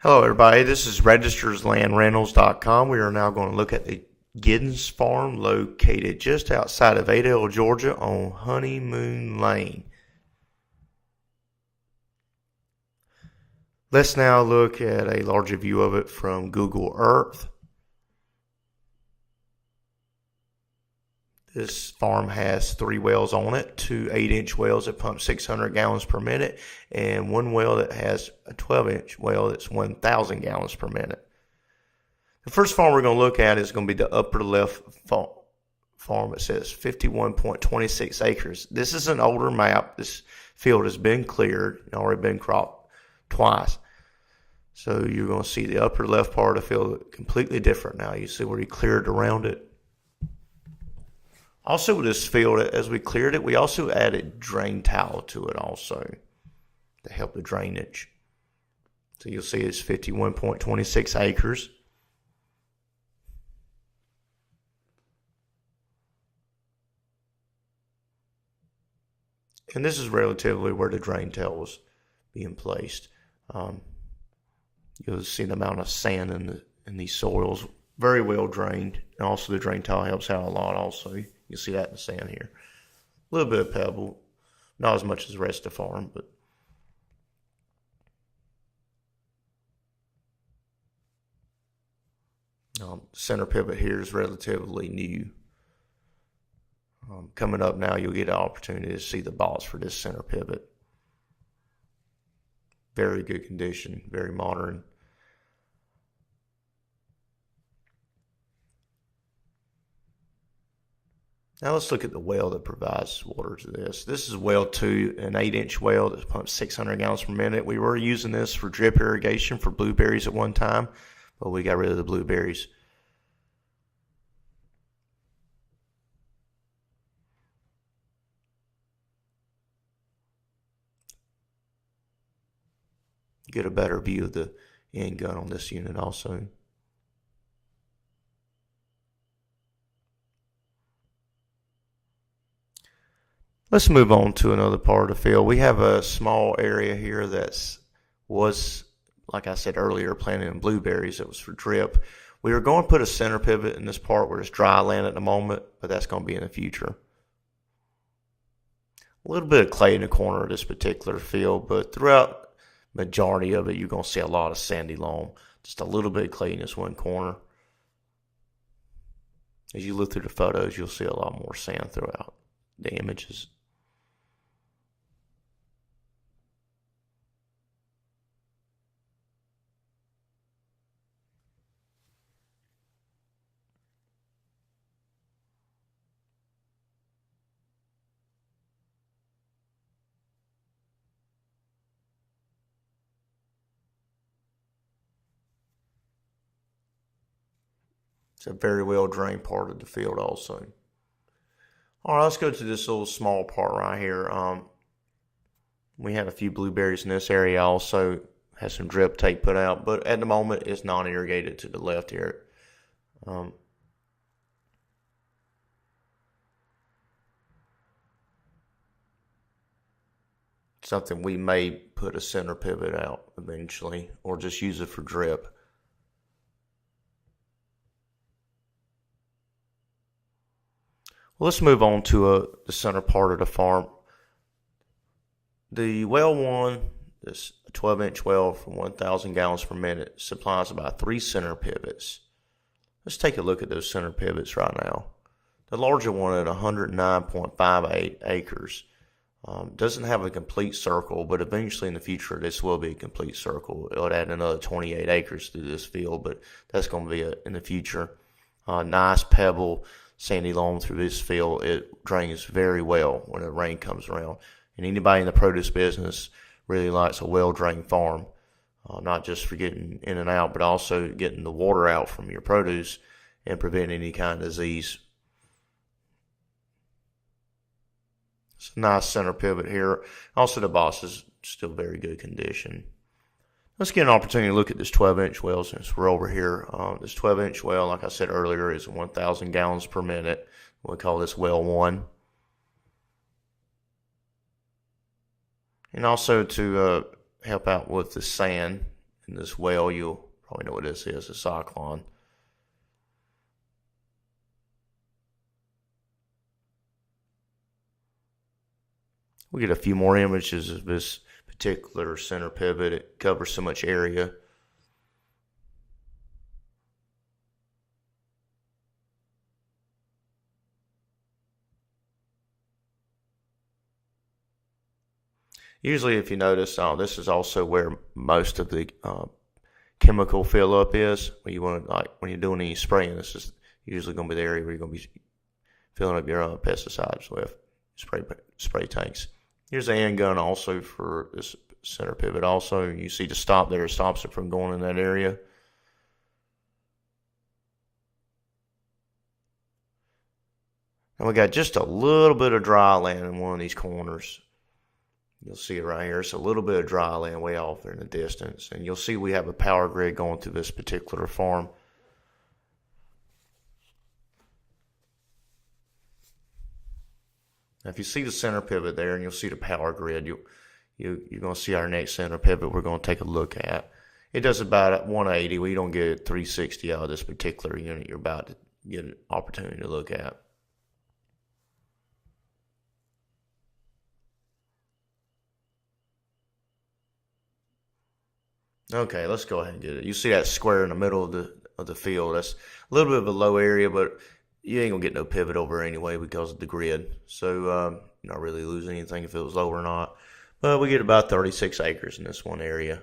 Hello everybody, this is registerslandrentals.com. We are now going to look at the Giddens farm located just outside of Adel, Georgia on Honeymoon Lane. Let's now look at a larger view of it from Google Earth. This farm has 3 wells on it, 2 8-inch wells that pump 600 gallons per minute, and 1 well that has a 12-inch well that's 1,000 gallons per minute. The first farm we're going to look at is going to be the upper left farm. It says 51.26 acres. This is an older map. This field has been cleared and already been cropped twice. So you're going to see the upper left part of the field completely different now. You see where he cleared around it. Also with this field, as we cleared it, we also added drain tile to it also to help the drainage. So you'll see it's 51.26 acres. And this is relatively where the drain tile was being placed. You'll see the amount of sand in these soils, very well drained. And also the drain tile helps out a lot also. You'll see that in the sand here. A little bit of pebble, not as much as the rest of the farm, but center pivot here is relatively new. Coming up now, you'll get an opportunity to see the bolts for this center pivot. Very good condition, very modern. Now let's look at the well that provides water to this. This is well 2, an 8-inch well that pumps 600 gallons per minute. We were using this for drip irrigation for blueberries at one time, but we got rid of the blueberries. Get a better view of the end gun on this unit also. Let's move on to another part of the field. We have a small area here was, like I said earlier, planting in blueberries. It was for drip. We were going to put a center pivot in this part where it's dry land at the moment, but that's going to be in the future. A little bit of clay in the corner of this particular field, but throughout the majority of it, you're going to see a lot of sandy loam. Just a little bit of clay in this one corner. As you look through the photos, you'll see a lot more sand throughout the images. It's a very well drained part of the field also. All right, let's go to this little small part right here. We have a few blueberries in this area also. Has some drip tape put out, but at the moment it's non-irrigated to the left here. Something we may put a center pivot out eventually, or just use it for drip. Well, let's move on to the center part of the farm. The well 1, this 12-inch well from 1,000 gallons per minute, supplies about 3 center pivots. Let's take a look at those center pivots right now. The larger one at 109.58 acres doesn't have a complete circle, but eventually in the future this will be a complete circle. It'll add another 28 acres to this field, but that's going to be in the future. Nice pebble, sandy loam through this field. It drains very well when the rain comes around. And anybody in the produce business really likes a well-drained farm, not just for getting in and out, but also getting the water out from your produce and preventing any kind of disease. It's a nice center pivot here. Also, the boss is still very good condition. Let's get an opportunity to look at this 12-inch well since we're over here. This 12-inch well, like I said earlier, is 1,000 gallons per minute. We call this well 1. And also to help out with the sand in this well, you'll probably know what this is, a cyclone. We get a few more images of this particular center pivot. It covers so much area. Usually, if you notice, this is also where most of the chemical fill up is. When you want to, like when you're doing any spraying, this is usually going to be the area where you're going to be filling up your pesticides with spray tanks. Here's the end gun also for this center pivot. Also, you see the stop there. It stops it from going in that area. And we got just a little bit of dry land in one of these corners. You'll see it right here. It's a little bit of dry land way off there in the distance. And you'll see we have a power grid going through this particular farm. Now, if you see the center pivot there and you'll see the power grid, you're going to see our next center pivot we're going to take a look at. It does about 180. We don't get 360 out of this particular unit you're about to get an opportunity to look at. Okay, let's go ahead and get it. You see that square in the middle of the field. That's a little bit of a low area, but you ain't gonna get no pivot over anyway because of the grid. So you're not really losing anything if it was low or not. But we get about 36 acres in this one area.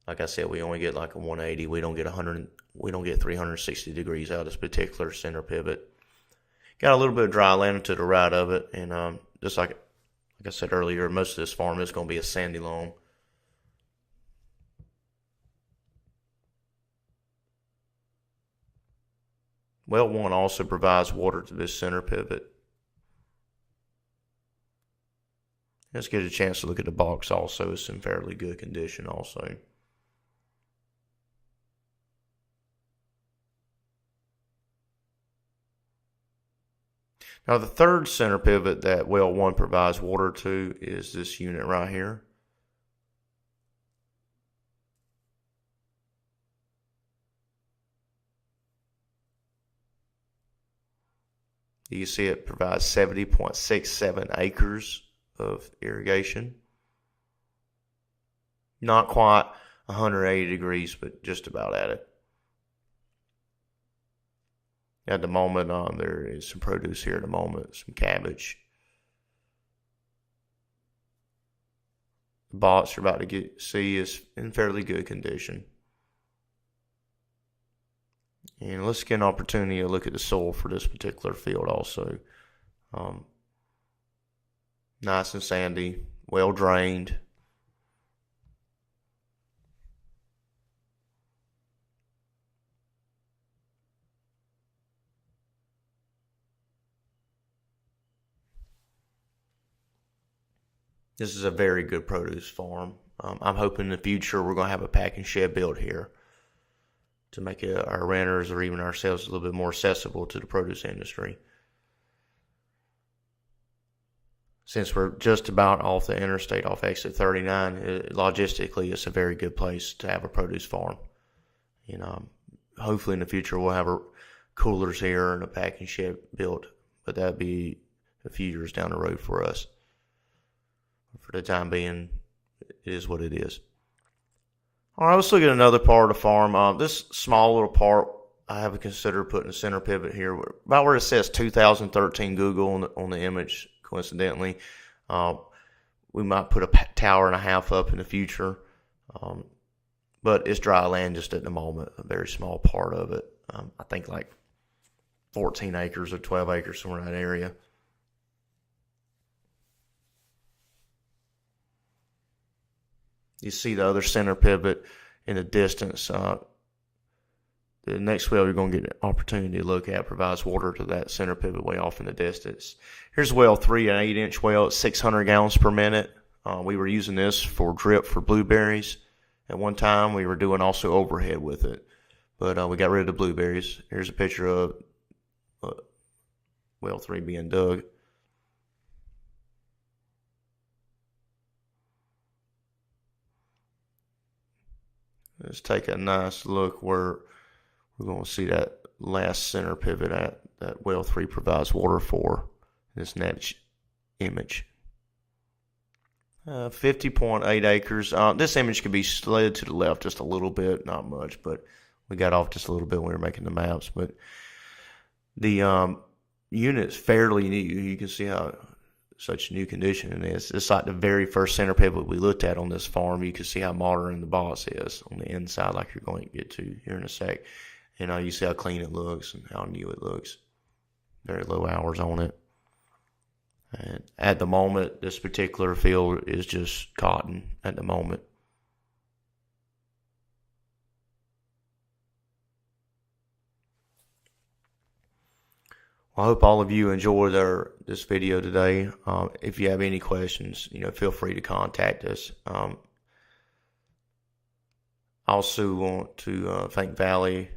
Like I said, we only get like a 180. We don't get 100. We don't get 360 degrees out of this particular center pivot. Got a little bit of dry land to the right of it, and just like I said earlier, most of this farm is going to be a sandy loam. Well 1 also provides water to this center pivot. Let's get a chance to look at the box also. It's in fairly good condition also. Now the third center pivot that well 1 provides water to is this unit right here. You see it provides 70.67 acres of irrigation. Not quite 180 degrees, but just about at it. At the moment, there is some produce here at the moment, some cabbage. The box you're about to see is in fairly good condition. And let's get an opportunity to look at the soil for this particular field also. Nice and sandy, well drained. This is a very good produce farm. I'm hoping in the future we're going to have a packing shed built here to make our renters or even ourselves a little bit more accessible to the produce industry. Since we're just about off the interstate, off exit 39, logistically it's a very good place to have a produce farm. You know, hopefully in the future we'll have coolers here and a packing shed built, but that'd be a few years down the road for us. For the time being, it is what it is. All right, let's look at another part of the farm. This small little part, I haven't considered putting a center pivot here. About where it says 2013 Google on the image, coincidentally. We might put a tower and a half up in the future. But it's dry land just at the moment, a very small part of it. I think like 14 acres or 12 acres, somewhere in that area. You see the other center pivot in the distance. The next well you're going to get an opportunity to look at provides water to that center pivot way off in the distance. Here's well 3, an 8-inch well at 600 gallons per minute. We were using this for drip for blueberries. At one time, we were doing also overhead with it, but we got rid of the blueberries. Here's a picture of well 3 being dug. Let's take a nice look where we're going to see that last center pivot at that well 3 provides water for this next image. 50.8 acres. This image could be slid to the left just a little bit, not much, but we got off just a little bit when we were making the maps. But the unit's fairly new. You can see how such new condition it is. It's like the very first center pivot we looked at on this farm. You can see how modern the boss is on the inside, like you're going to get to here in a sec. And you see how clean it looks and how new it looks. Very low hours on it. And at the moment, this particular field is just cotton at the moment. I hope all of you enjoyed this video today. If you have any questions, feel free to contact us. I also want to thank Valley.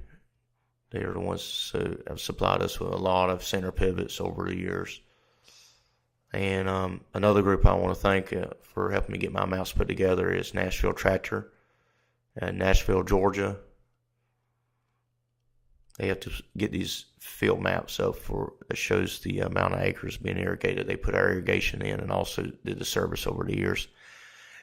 They are the ones who have supplied us with a lot of center pivots over the years. And another group I want to thank for helping me get my maps put together is Nashville Tractor in Nashville, Georgia. They have to get these field maps up that shows the amount of acres being irrigated. They put our irrigation in and also did the service over the years.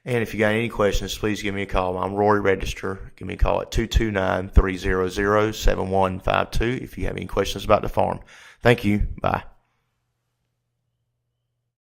And if you got any questions, please give me a call. I'm Rory Register. Give me a call at 229-300-7152 if you have any questions about the farm. Thank you. Bye.